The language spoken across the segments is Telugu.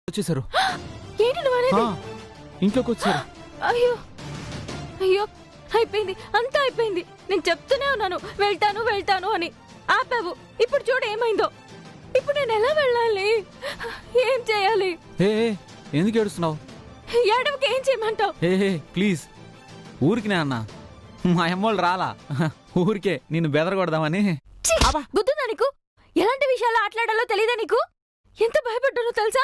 వచ్చేసారు. ఏంటి నువ్వు అనేది? ఇంట్లోకి వచ్చారు. అయ్యో అయ్యో, అయిపోయింది, అంతా అయిపోయింది. నేను చెప్తూనే ఉన్నాను వెళ్తాను వెళ్తాను అని, ఆపావు. ఇప్పుడు చూడు ఏమైందో. ఇప్పుడు నేను ఎలా వెళ్ళాలి? ఏం చేయాలి? ఏ ఎందుకు ఏడుస్తున్నావు? ఏడవకి ఏం చేయమంటావు? ఏ ప్లీజ్, ఊరికినే అన్నా, మా అమ్మోళ్ళు రాలా, ఊరికే నిన్ను బెదరగొడదామని. బుద్ధుందా నీకు? ఎలాంటి విషయాలు ఆటలాడాలో తెలీదా నీకు? ఎంత భయపడ్డానో తెలుసా?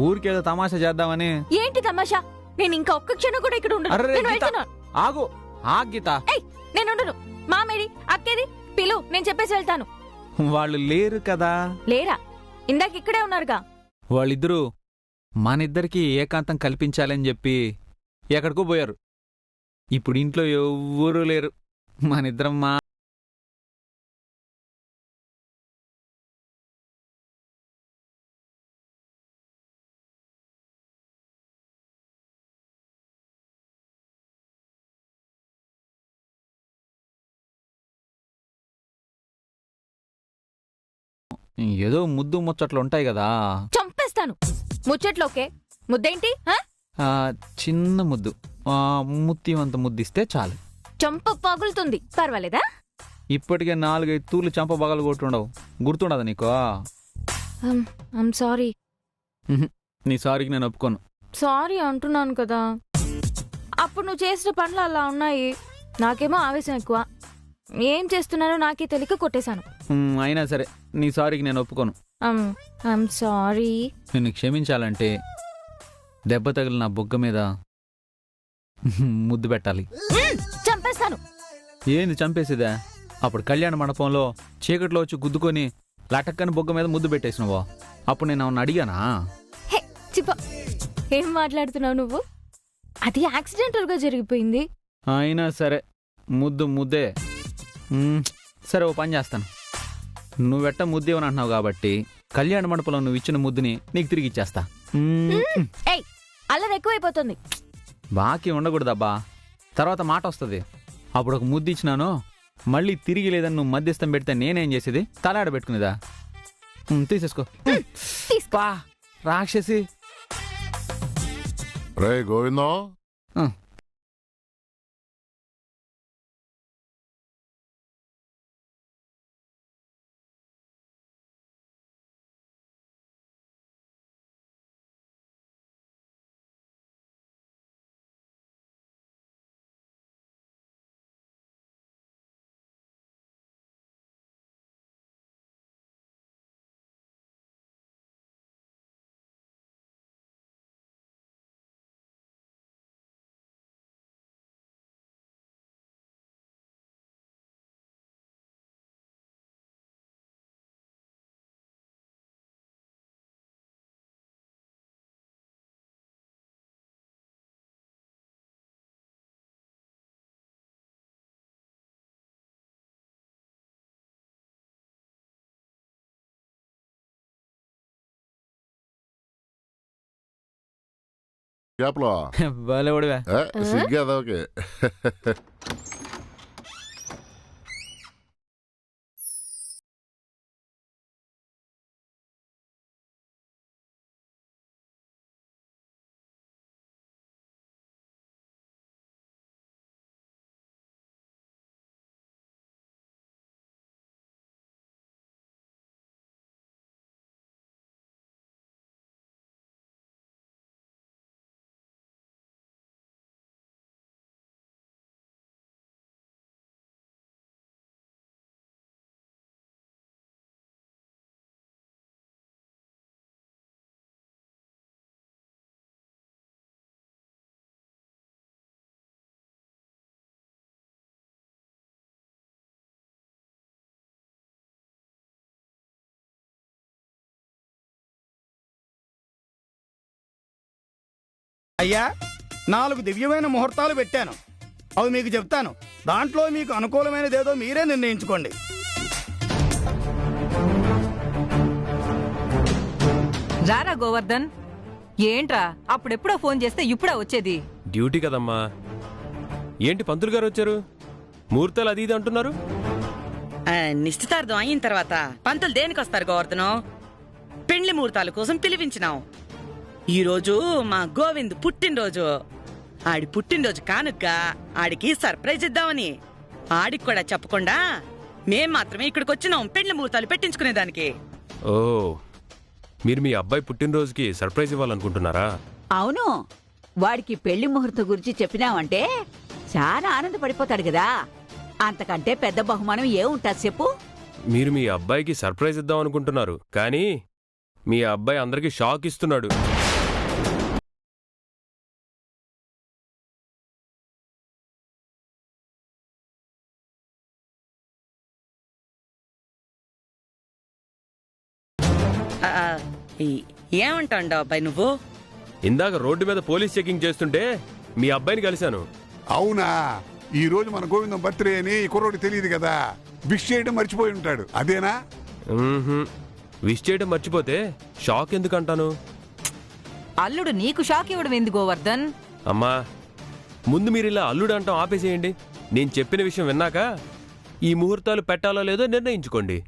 ఊరికేదో తమాషా చేద్దామని. ఏంటి తమాషా? నేను ఇంకా ఒక్క క్షణం కూడా ఇక్కడ ఉండను. అర్రే నేను గీత, వెళ్తున్నా. ఆగు గీత. నేను ఉండను. మామేడి అక్కేది పిలు, నేను చెప్పేసి వెళ్తాను. వాళ్ళు లేరు కదా. లేరా? ఇందాక ఇక్కడే ఉన్నారుగా. వాళ్ళిద్దరూ మనిద్దరికి ఏకాంతం కల్పించాలని చెప్పి ఎక్కడికో పోయారు. ఇప్పుడు ఇంట్లో ఎవ్వరూ లేరు, మనిద్దరం మా. ఏదో ముద్దు ముచ్చట్లు ఉంటాయి కదా. చంపేస్తాను. ముచ్చట్లోకే ముద్దేంటి? చిన్న ముద్దు, ముత్తివంత ముద్దిస్తే చాలు. చంప పగులుతుంది, పర్వాలేదా? ఇప్పటికే 4-5 తూర్లు చంప బగలు కొట్టుండవు, గుర్తుండదా నీకు? సారీ. నీ సారీకి నేను ఒప్పుకోను. సారీ అంటున్నాను కదా. అప్పుడు నువ్వు చేసిన పనులు అలా ఉన్నాయి. నాకేమో ఆవేశం ఎక్కువ. ఏం చేస్తున్నానో నాకే తెలియక కొట్టేశాను. అయినా సరే నీ సారీకి నేను ఒప్పుకోను. సారీ. నిన్ను క్షమించాలంటే దెబ్బ తగిలిన బొగ్గ మీద ముద్దు పెట్టాలి. చంపేస్తాను. ఏంది చంపేసేదా? అప్పుడు కళ్యాణ మండపంలో చీకట్లో వచ్చి గుద్దుకొని లటక్కని బొగ్గ మీద ముద్దు పెట్టేసినవో, అప్పుడు నేను అవును అడిగానా? ఏం మాట్లాడుతున్నావు నువ్వు? అది యాక్సిడెంటల్ గా జరిగిపోయింది. అయినా సరే ముద్దు ముద్దే. సరే, ఓ పని చేస్తాను. నువ్వెట్ట ముద్దేవని అంటున్నావు కాబట్టి కళ్యాణ మండపంలో నువ్వు ఇచ్చిన ముద్దుని నీకు తిరిగి ఇచ్చేస్తా. అల్లరి ఎక్కువైపోతుంది. బాకీ ఉండకూడదబ్బా, తర్వాత మాట వస్తుంది. అప్పుడు ఒక ముద్దు ఇచ్చినాను, మళ్ళీ తిరిగి లేదని నువ్వు మధ్యస్థం పెడితే నేనేం చేసేది? తలాడ పెట్టుకునేదా? తీసేసుకో. రాక్షసి. రే గోవిందం, బాలేవాడివా? సిగ్గేదోకే. అయ్యా, 4 దివ్యమైన ముహూర్తాలు పెట్టాను. అవి మీకు చెప్తాను. దాంట్లో మీకు అనుకూలమైనదేదో మీరే నిర్ణయించుకోండి. రారా గోవర్ధన్. ఏంట్రా అప్పుడెప్పుడో ఫోన్ చేస్తే ఇప్పుడా వచ్చేది? డ్యూటీ కదమ్మా. ఏంటి పంతులు గారు వచ్చారు, ముహూర్తాలు అది ఇది అంటున్నారు? నిశ్చితార్థం అయిన తర్వాత పంతులు దేనికి వస్తారు గోవర్ధనం? పెండ్లి ముహూర్తాల కోసం పిలిపించినాం. ఈరోజు మా గోవింద్ పుట్టినరోజు. ఆడి పుట్టినరోజు కానుగ్గా ఆడికి సర్ప్రైజ్ ఇద్దామని. ఆడికి కూడా చెప్పకుండా మేం మాత్రమే ఇక్కడికి వచ్చినాం పెండ్లి ముహూర్తాలు పెట్టించుకునేదానికి. ఓ, మీరు మీ అబ్బాయి పుట్టినరోజుకి సర్ప్రైజ్ ఇవ్వాలనుకుంటున్నారా? అవును, వాడికి పెళ్లి ముహూర్తం గురించి చెప్పినావంటే చాలా ఆనందపడిపోతాడు కదా. అంతకంటే పెద్ద బహుమానం ఏముంటుంది చెప్పు? మీరు మీ అబ్బాయికి సర్ప్రైజ్ ఇద్దాం అనుకుంటున్నారు, కానీ మీ అబ్బాయి అందరికీ షాక్ ఇస్తున్నాడు. ఆ, ఏమంటాండా అబ్బాయి నువ్వు? ఇందాక రోడ్డు మీద పోలీస్ చెకింగ్ చేస్తుంటే మీ అబ్బాయిని కలిశాను. అవునా? ఈ రోజు మన గోవిందం బర్త్డే అని ఈ కుర్రోడు తెలియదు కదా, విష్ చేయడం మర్చిపోయి ఉంటాడు. అదేనా? విష్ చేయడం మర్చిపోతే షాక్ ఎందుకంటాను? అల్లుడు నీకు షాక్ ఇవ్వడం ఎందుకు గోవర్ధన్? అమ్మా, ముందు మీరు ఇలా అల్లుడు అంటాం ఆపేసేయండి. నేను చెప్పిన విషయం విన్నాక ఈ ముహూర్తాలు పెట్టాలో లేదో నిర్ణయించుకోండి.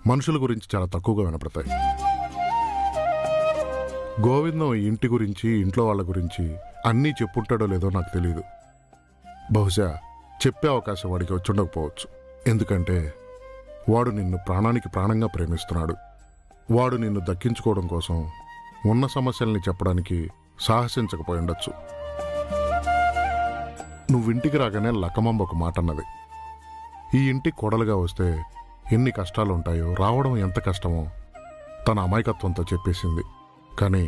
మనుషుల గురించి చాలా తక్కువగా వినపడతాయి. గోవిందం ఈ ఇంటి గురించి, ఇంట్లో వాళ్ళ గురించి అన్నీ చెప్పుంటాడో లేదో నాకు తెలియదు. బహుశా చెప్పే అవకాశం వాడికి వచ్చుండకపోవచ్చు. ఎందుకంటే వాడు నిన్ను ప్రాణానికి ప్రాణంగా ప్రేమిస్తున్నాడు. వాడు నిన్ను దక్కించుకోవడం కోసం ఉన్న సమస్యల్ని చెప్పడానికి సాహసించకపోయి ఉండొచ్చు. నువ్వింటికి రాగానే లక్కమంబ ఒక మాట అన్నది. ఈ ఇంటికి కోడలుగా వస్తే ఎన్ని కష్టాలుంటాయో, రావడం ఎంత కష్టమో తన అమాయకత్వంతో చెప్పేసింది. కానీ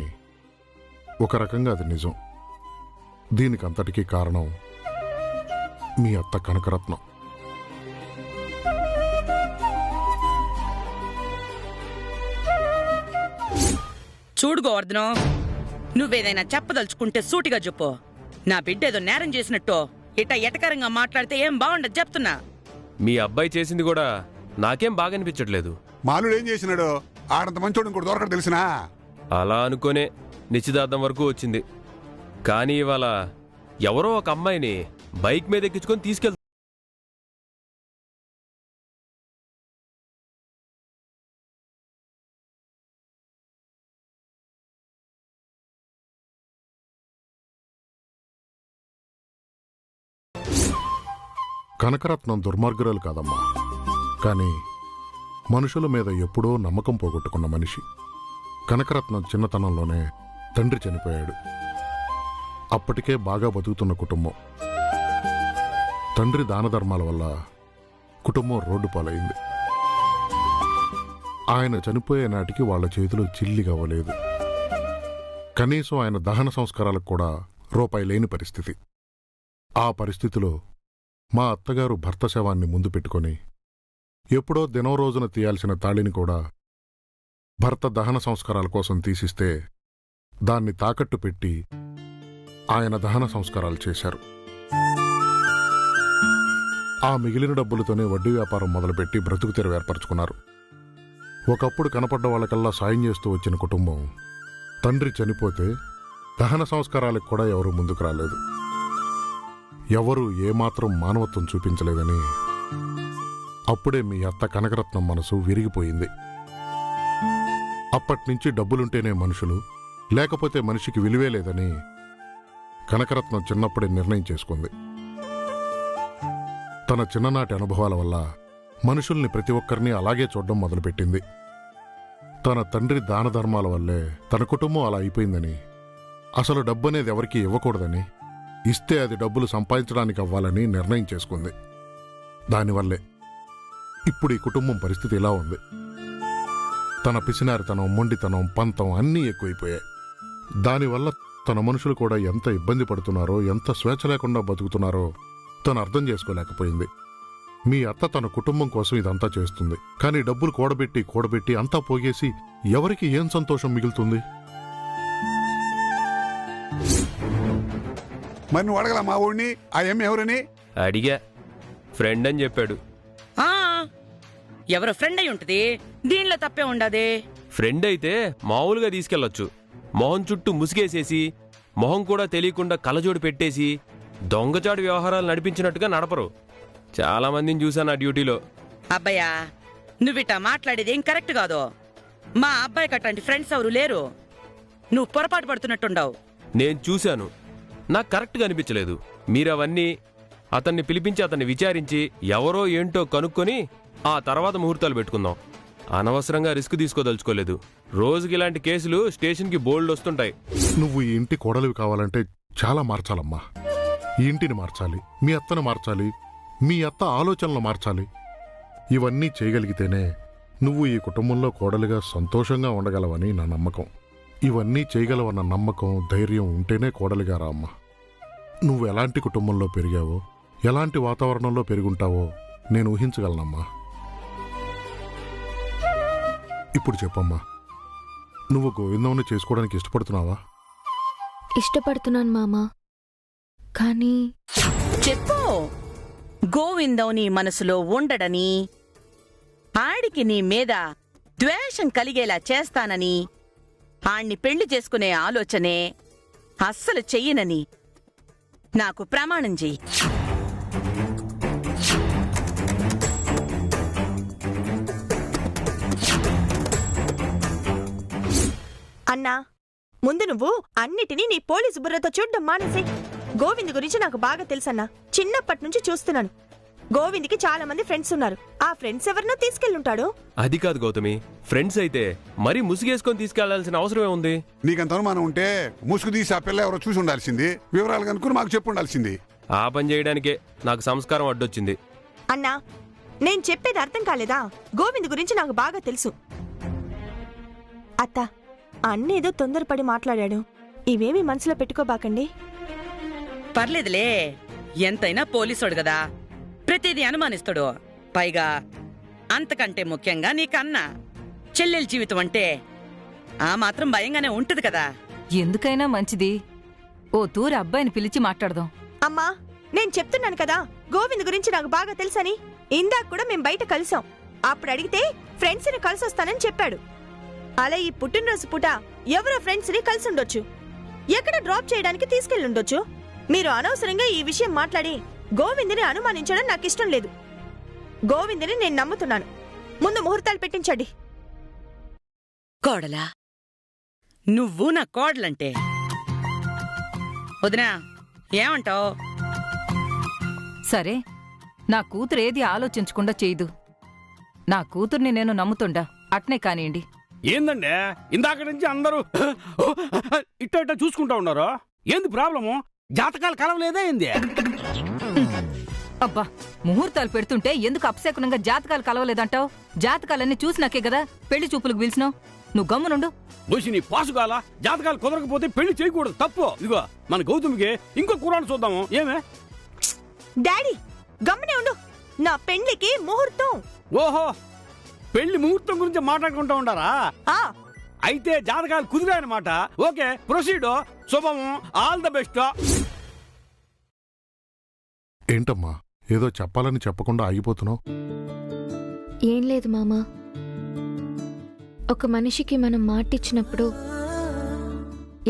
ఒక రకంగా అది నిజం. దీనికంతటికీ కారణం మీ అత్త కనకరత్నం. చూడు గోవర్ధనం, నువ్వేదైనా చెప్పదలుచుకుంటే సూటిగా చెప్పు. నా బిడ్డ ఏదో నేరం చేసినట్టు ఇట్ట ఎటకరంగా మాట్లాడితే ఏం బాగుండదు చెప్తున్నా. మీ అబ్బాయి చేసింది కూడా నాకేం బాగా అనిపించట్లేదు. మాలుడు ఏం చేసినాడు? ఆడంత మంచోడు ఇంకోటి దొరకడు తెలిసినా? అలా అనుకోనే నిశ్చితార్థం వరకు వచ్చింది. కానీ ఇవాళ ఎవరో ఒక అమ్మాయిని బైక్ మీద ఎక్కించుకొని తీసుకెళ్తారు. కనకరత్నం దుర్మార్గురాలు కాదమ్మా, కానీ మనుషుల మీద ఎప్పుడో నమ్మకం పోగొట్టుకున్న మనిషి. కనకరత్నం చిన్నతనంలోనే తండ్రి చనిపోయాడు. అప్పటికే బాగా బతుకుతున్న కుటుంబం. తండ్రి దానధర్మాల వల్ల కుటుంబం రోడ్డు పాలైంది. ఆయన చనిపోయే నాటికి వాళ్ల చేతిలో చిల్లిగవ్వలేదు. కనీసం ఆయన దహన సంస్కారాలకు కూడా రూపాయి లేని పరిస్థితి. ఆ పరిస్థితిలో మా అత్తగారు భర్త శవాన్ని ముందు పెట్టుకొని ఎప్పుడో దినో రోజున తీయాల్సిన తాళిని కూడా భర్త దహన సంస్కారాల కోసం తీసిస్తే దాన్ని తాకట్టు పెట్టి ఆయన దహన సంస్కారాలు చేశారు. ఆ మిగిలిన డబ్బులతోనే వడ్డీ వ్యాపారం మొదలుపెట్టి బ్రతుకు తెరువు ఏర్పరచుకున్నారు. ఒకప్పుడు కనపడ్డ వాళ్ళకల్లా సాయం చేస్తూ వచ్చిన కుటుంబం తండ్రి చనిపోతే దహన సంస్కారాలకు కూడా ఎవరూ ముందుకు రాలేదు. ఎవరూ ఏమాత్రం మానవత్వం చూపించలేదని అప్పుడే మీ అత్త కనకరత్నం మనసు విరిగిపోయింది. అప్పట్నుంచి డబ్బులుంటేనే మనుషులు, లేకపోతే మనిషికి విలువే లేదని కనకరత్నం చిన్నప్పుడే నిర్ణయం చేసుకుంది. తన చిన్ననాటి అనుభవాల వల్ల మనుషుల్ని ప్రతి ఒక్కరిని అలాగే చూడడం మొదలుపెట్టింది. తన తండ్రి దానధర్మాల వల్లే తన కుటుంబం అలా అయిపోయిందని, అసలు డబ్బనేది ఎవరికీ ఇవ్వకూడదని ఇస్తే అది డబ్బులు సంపాదించడానికి అవ్వాలని నిర్ణయం చేసుకుంది. దానివల్లే ఇప్పుడు ఈ కుటుంబం పరిస్థితి ఇలా ఉంది. తన పిసినారితనం, మొండితనం, పంతం అన్నీ ఎక్కువైపోయాయి. దానివల్ల తన మనుషులు కూడా ఎంత ఇబ్బంది పడుతున్నారో, ఎంత స్వేచ్ఛ లేకుండా బతుకుతున్నారో తను అర్థం చేసుకోలేకపోయింది. మీ అత్త తన కుటుంబం కోసం ఇదంతా చేస్తుంది. కానీ డబ్బులు కూడబెట్టి అంతా పోగేసి ఎవరికి ఏం సంతోషం మిగులుతుంది? మరి నువ్వు అడగల మా ఊడిని ఆ ఎమ్మె ఎవరని? అడిగా, ఫ్రెండ్ అని చెప్పాడు. ఆ ఎవరో ఫ్రెండ్ అయి ఉంటది, దీనిలో తప్పే ఉండదే. ఫ్రెండ్ అయితే మామూలుగా తీసుకెళ్లొచ్చు. మొహం చుట్టూ ముసుగేసేసి, మొహం కూడా తెలియకుండా కళ్ళజోడు పెట్టేసి దొంగచాటు వ్యవహారాలు నడిపించినట్టుగా నడపరు. చాలా మందిని చూశాను ఆ డ్యూటీలో. అబ్బయ్యా, నువ్విటా మాట్లాడేది ఏం కరెక్ట్ కాదు. మా అబ్బాయికి అట్లాంటి ఫ్రెండ్స్ ఎవరు లేరు. నువ్వు పొరపాటు పడుతున్నట్టుండవు. నేను చూశాను, నాకు కరెక్ట్గా అనిపించలేదు. మీరవన్నీ అతన్ని పిలిపించి అతన్ని విచారించి ఎవరో ఏంటో కనుక్కొని ఆ తర్వాత ముహూర్తాలు పెట్టుకుందాం. అనవసరంగా రిస్క్ తీసుకోదలుచుకోలేదు. రోజుకి ఇలాంటి కేసులు స్టేషన్కి బోల్డ్ వస్తుంటాయి. నువ్వు ఈ ఇంటి కోడలివి కావాలంటే చాలా మార్చాలమ్మా. ఈ ఇంటిని మార్చాలి, మీ అత్తను మార్చాలి, మీ అత్త ఆలోచనలు మార్చాలి. ఇవన్నీ చేయగలిగితేనే నువ్వు ఈ కుటుంబంలో కోడలిగా సంతోషంగా ఉండగలవని నా నమ్మకం. ఇవన్నీ చేయగలవన్న నమ్మకం, ధైర్యం ఉంటేనే కోడలిగా రా అమ్మా. నువ్వు ఎలాంటి కుటుంబంలో పెరిగావో, ఎలాంటి వాతావరణంలో పెరుగుంటావో నేను ఊహించగలనమ్మా. ఇప్పుడు చెప్పమ్మా, నువ్వు గోవిందమ్మని చేసుకోవడానికి ఇష్టపడుతున్నావా? ఇష్టపడుతున్నాను మామా, కానీ చెప్పు. గోవిందం నీ మనసులో ఉండడని, ఆడికి నీ మీద ద్వేషం కలిగేలా చేస్తానని, ఆణ్ణి పెళ్లి చేసుకునే ఆలోచనే అస్సలు చెయ్యనని నాకు ప్రమాణం చెయ్యి. అన్నా, ముందు నువ్వు అన్నిటినీ నీ పోలీసు బుర్రతో చూడ్డం మానేసి. గోవింద్ గురించి నాకు బాగా తెలుసన్నా. చిన్నప్పటి నుంచి చూస్తున్నాను. గోవింద్కి చాలా మంది ఫ్రెండ్స్ ఉన్నారు. ఆ ఫ్రెండ్స్ ఎవరినో తీసుకెళ్ళుంటాడు. అది కాదు గౌతమి, ఫ్రెండ్స్ అయితే మరీ ముసుగేసుకొని తీసుకెళ్లాల్సిన అవసరమే ఉంది. నీకంత అనుమానం ఉంటే ముసుగు తీసి ఆ పిల్ల ఎవరో చూసి ఉండాల్సింది. వివరాలు కనుక్కుని మాకు చెప్పు ఉండాల్సింది. ఆ పని చేయడానికే నాకు సంస్కారం అడ్డొచ్చింది. అన్నా, నేను చెప్పేది అర్థం కాలేదా? గోవింద్ గురించి నాకు బాగా తెలుసు. అత్త, అన్నేదో తొందరపడి మాట్లాడాడు. ఇవేమీ మనసులో పెట్టుకోబాకండి. పర్లేదులే, ఎంతైనా పోలీసోడు కదా, ప్రతిదీ అనుమానిస్తాడు. పైగా అంతకంటే ముఖ్యంగా నీకన్నా చెల్లెల జీవితం అంటే ఆ మాత్రం భయంగానే ఉంటది కదా. ఎందుకైనా మంచిది ఓ తూరి అబ్బాయిని పిలిచి మాట్లాడదాం. అమ్మా, నేను చెప్తున్నాను కదా, గోవింద్ గురించి నాకు బాగా తెలుసని. ఇందాక కూడా మేం బయట కలిసాం. అప్పుడు అడిగితే ఫ్రెండ్స్ ని కలిసొస్తానని చెప్పాడు. అలా ఈ పుట్టినరోజు పూట ఎవరో ఫ్రెండ్స్ ని కలిసి ఉండొచ్చు, ఎక్కడ డ్రాప్ చేయడానికి తీసుకెళ్ళుండొచ్చు. మీరు అనవసరంగా ఈ విషయం మాట్లాడి గోవింద్ని అనుమానించడం నాకు ఇష్టం లేదు. గోవింద్ని నేను నమ్ముతున్నాను. ముందు ముహూర్తాలు పెట్టించండి. కోడలా, నువ్వు నా కోడలంటే వదినా ఏమంటావు? సరే, నా కూతురు ఏది ఆలోచించకుండా చేయదు. నా కూతుర్ని నేను నమ్ముతుండా, అట్నే కానియండి. ఏందండి ఇందాక నుంచి అందరూ ఇట్ట ఇట్ట చూసుకుంటా ఉన్నారు? ఏంది ప్రాబ్లము? జాతకాలు కలవలేదా ఏంది? అబ్బా, ముహూర్తాలు పెడుతుంటే ఎందుకు అపశకునంగా జాతకాలు కలవలేదంటావు? జాతకాలన్నీ చూసినాకే కదా పెళ్లి చూపులకు పిలిచినావు. నువ్వు గమ్మునుండు. బోసి నీ పాసుగాల జాతకాలు కుదరకపోతే పెళ్లి చేయకూడదు, తప్పు. ఇదిగో మన గౌతమికి ఇంకో కుర్రాడు చూద్దాము. ఏమే డాడీ, గమ్మునే ఉండు. నా పెళ్లికి ముహూర్తం. ఓహో, పెళ్లి ముహూర్తం గురించి మాట్లాడుకుంటా ఉండారా? అయితే జాతకాలు కుదిరాయనమాట. Okay, proceed. శుభము, ఆల్ ద బెస్ట్. ఏంటమ్మా, ఏదో చెప్పాలని చెప్పకుండా ఆగిపోతున్నావు? ఏం లేదు మామా. ఒక మనిషికి మనం మాటిచ్చినప్పుడు,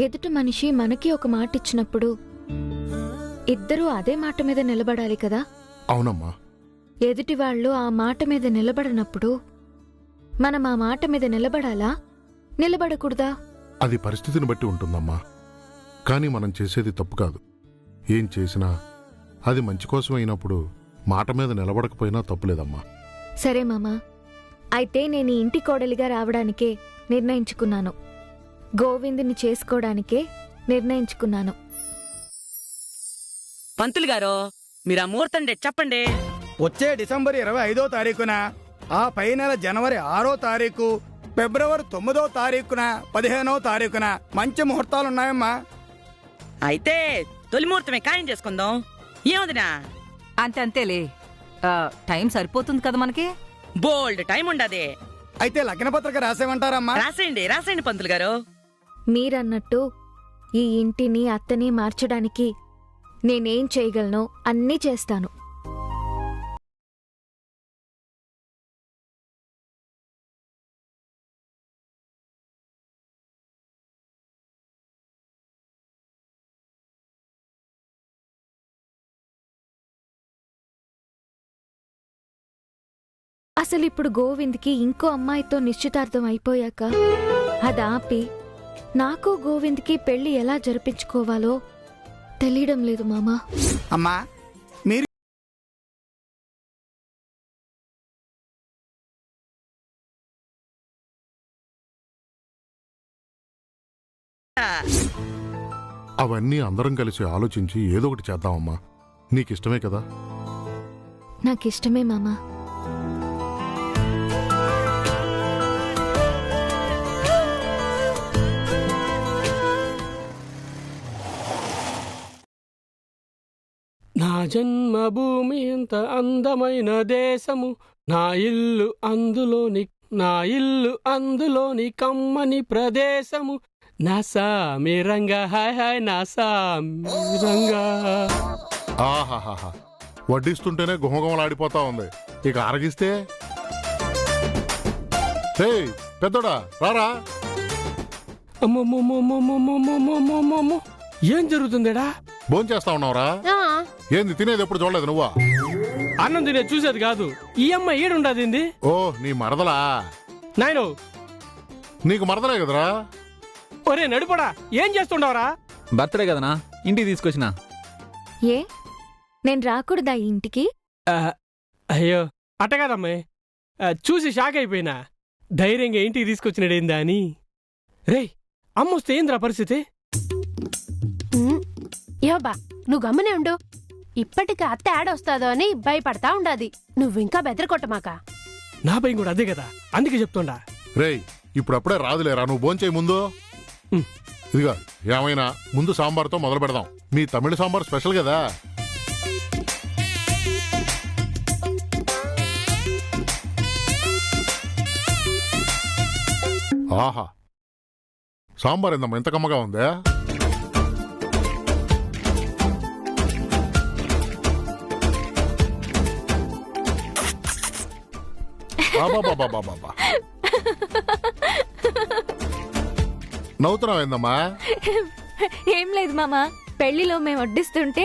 ఎదుటి మనిషి మనకి ఒక మాటిచ్చినప్పుడు ఇద్దరూ అదే మాట మీద నిలబడాలి కదా. అవునమ్మా. ఎదుటి వాళ్ళు ఆ మాట మీద నిలబడినప్పుడు మనం ఆ మాట మీద నిలబడాలా, నిలబడకూడదా? అది పరిస్థితిని బట్టి ఉంటుందమ్మా. కానీ మనం చేసేది తప్పు కాదు. ఏం చేసినా అది మంచి కోసం అయినప్పుడు మాట మీద నిలబడకపోయినా తప్పులేదమ్మా. సరే మామా, అయితే నేను ఈ ఇంటి కోడలిగా రావడానికే నిర్ణయించుకున్నాను. గోవిందుని చేసుకోవడానికే నిర్ణయించుకున్నాను. పంతులు గారు మీరు ఆ ముహూర్తం డేట్ చెప్పండి. వచ్చే డిసెంబర్ 25వ తారీఖున, ఆ పై నెల జనవరి 6వ తారీఖు, ఫిబ్రవరి 9వ తారీఖున, 15వ తారీఖున మంచి ముహూర్తాలున్నాయమ్మా. అయితే తొలి ముహూర్తమే ఖాయం చేసుకుందాం. ఏమదినా? అంతేలే. టైం సరిపోతుంది కదా మనకి. బోల్డ్ టైం ఉండదే. అయితే లగ్నపత్రిక రాసేమంటారమ్మా? రాసేయండి పంతులు గారు. మీరన్నట్టు ఈ ఇంటిని అత్తని మార్చడానికి నేనేం చేయగలనో అన్నీ చేస్తాను. అసలు ఇప్పుడు గోవింద్కి ఇంకో అమ్మాయితో నిశ్చితార్థం అయిపోయాక అదాపి నాకు గోవింద్కి పెళ్లి ఎలా జరిపించుకోవాలో తెలియడం లేదు మామా. అమ్మా మీరు అవన్నీ అందరం కలిసి ఆలోచించి ఏదో ఒకటి చేద్దామమ్మా. నీకిష్టమే కదా? నాకిష్టమే మామా. నా జన్మభూమి ఎంత అందమైన దేశము, నా ఇల్లు అందులోని కమ్మని ప్రదేశము, నా సామిరంగా హాయ్ హాయ్ నా సామిరంగా. ఆహాహాహా, వడ్డిస్తుంటేనే గుమగుమలాడిపోతా ఉంది, ఇక ఆరగిస్తే. హే పెద్దోడా రారా. అమ్మమ్మమ్మమ్మమ్మమ్మమ్మమ్మమ్మమ్మమ్మో, ఏం జరుగుతుందేడా? భోంచేస్తా ఉన్నావురా? ఏంది తినేది? ఎప్పుడు చూడలేదు నువ్వా? అన్నం తినే చూసేది కాదు, ఈ అమ్మ ఏడుండదింది. ఓ నీ మరదలా? నాయను నీకు మరదలే కదరా? ఒరే నడుపడా, ఏం చేస్తుండవరా? బర్త్డే కదనా, ఇంటికి తీసుకొచ్చినా. ఏ నేను రాకూడదా ఈ ఇంటికి? అయ్యో అట్టగాదమ్మాయి, చూసి షాక్ అయిపోయినా. ధైర్యంగా ఇంటికి తీసుకొచ్చినడేందా అని. రే అమ్మొస్తే ఏంద్రా పరిస్థితి? యోబా నువ్వు గమ్మనే ఉండు. ఇప్పటికి అత్త ఆడొస్తాదో అని భయపడతా ఉండాది. నువ్వింకా బెదరకొట్టమాక. నా భయం కూడా అదే కదా, అందుకే చెప్తుండా. రేయ్ ఇప్పుడప్పుడే రాదులేరా, నువ్వు భోంచేయి ముందు. ఇదిగా ఏమైనా ముందు సాంబార్తో మొదలు పెడదాం. మీ తమిళ సాంబార్ స్పెషల్ కదా. ఆహా, సాంబార్ ఏందమ్మా ఎంత కమ్మగా ఉందా? నవ్వుతున్నావు ఏందమ్మా? ఏం లేదు మామా, పెళ్లిలో మేము వడ్డిస్తుంటే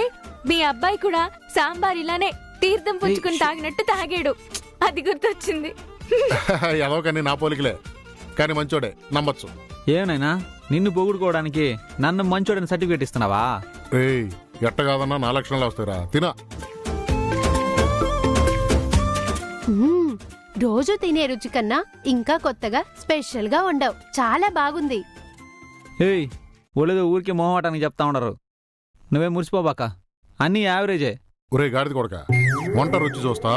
మీ అబ్బాయి కూడా సాంబార్ ఇలానే తీర్థం పుచ్చుకుని తాగినట్టు తాగాడు, అది గుర్తొచ్చింది. ఏదో కానీ నా పోలికలే, కానీ మంచోడే, నమ్మచ్చు. ఏమైనా నిన్ను పొగుడుకోవడానికి నన్ను మంచోడని సర్టిఫికేట్ ఇస్తున్నావా? ఏయ్ ఎట్ట కాదన్నా నా లక్షణాలు వస్తాయిరా, తినా. రోజు తినే రుచి కన్నా ఇంకా కొత్తగా స్పెషల్ గా వండావు, చాలా బాగుంది. ఏయ్ ఒళ్ళేదో ఊరికే మొహమాటానికి చెప్తా ఉండరు, నువ్వే మురిసిపోబాక, అన్నీ యావరేజే. ఒరే గాడిద కొడక, వంట రుచి చూస్తా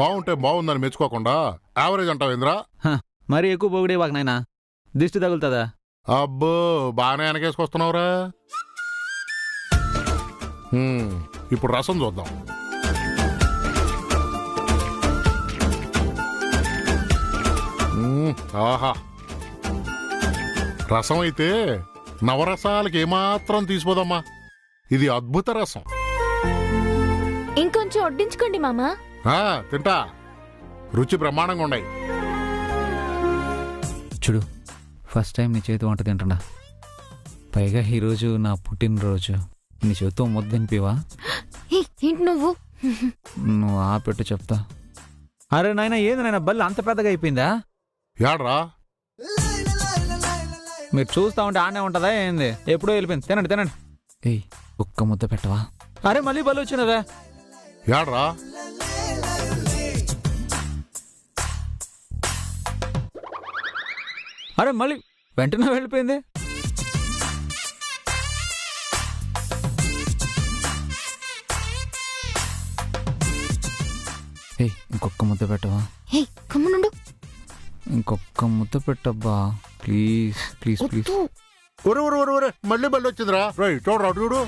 బాగుంటే బాగుందని మెచ్చుకోకుండా యావరేజ్ అంటావేంద్రా? మరీ ఎక్కువ పొగిడే బాక నాయనా, దిష్టి తగులుతుందా? అబ్బో బాగానే వెనకేసుకొస్తున్నావురా. ఇప్పుడు రసం చూద్దాం. ఆహా, రసం అయితే నవరసాలకి ఏమాత్రం తీసిపోదమ్మా, ఇది అద్భుత రసం. ఇంకొంచెం వడ్డించుకోండి మామా. తింటా, రుచి బ్రహ్మాండంగా ఉన్నాయి. చూడు, ఫస్ట్ టైం నీ చేతి వంట తింటున్నా, పైగా ఈరోజు నా పుట్టినరోజు. నీ చేతితో ముద్ద తినిపివా? ఏంటి నువ్వు ఆపెట్టు చెప్తా. అరే నాయన, ఏంది నాయన బల్లి అంత పెద్దగా అయిపోయిందా? యాడ్రా మీరు చూస్తా ఉంటే ఆనే ఉంటుందా ఏంది? ఎప్పుడో వెళ్ళిపోయింది. తినండి తినండి. ఏయ్ ఒక్క ముద్ద పెట్టవా? అరే మళ్ళీ బల్లి వచ్చినదా? యాడ్రా అరే మళ్ళీ వెంటనే వెళ్ళిపోయింది. ఇంకొక ముద్ద పెట్టవా? హే కమ్మునుండు. ఇంకొక ముద్ద పెట్టబ్బా ప్లీజ్ ప్లీజ్ ప్లీజ్. ఒరే ఒరే ఒరే ఒరే మళ్ళీ బళ్ళు వచ్చిందిరా. రేయ్ చూడరా చూడు.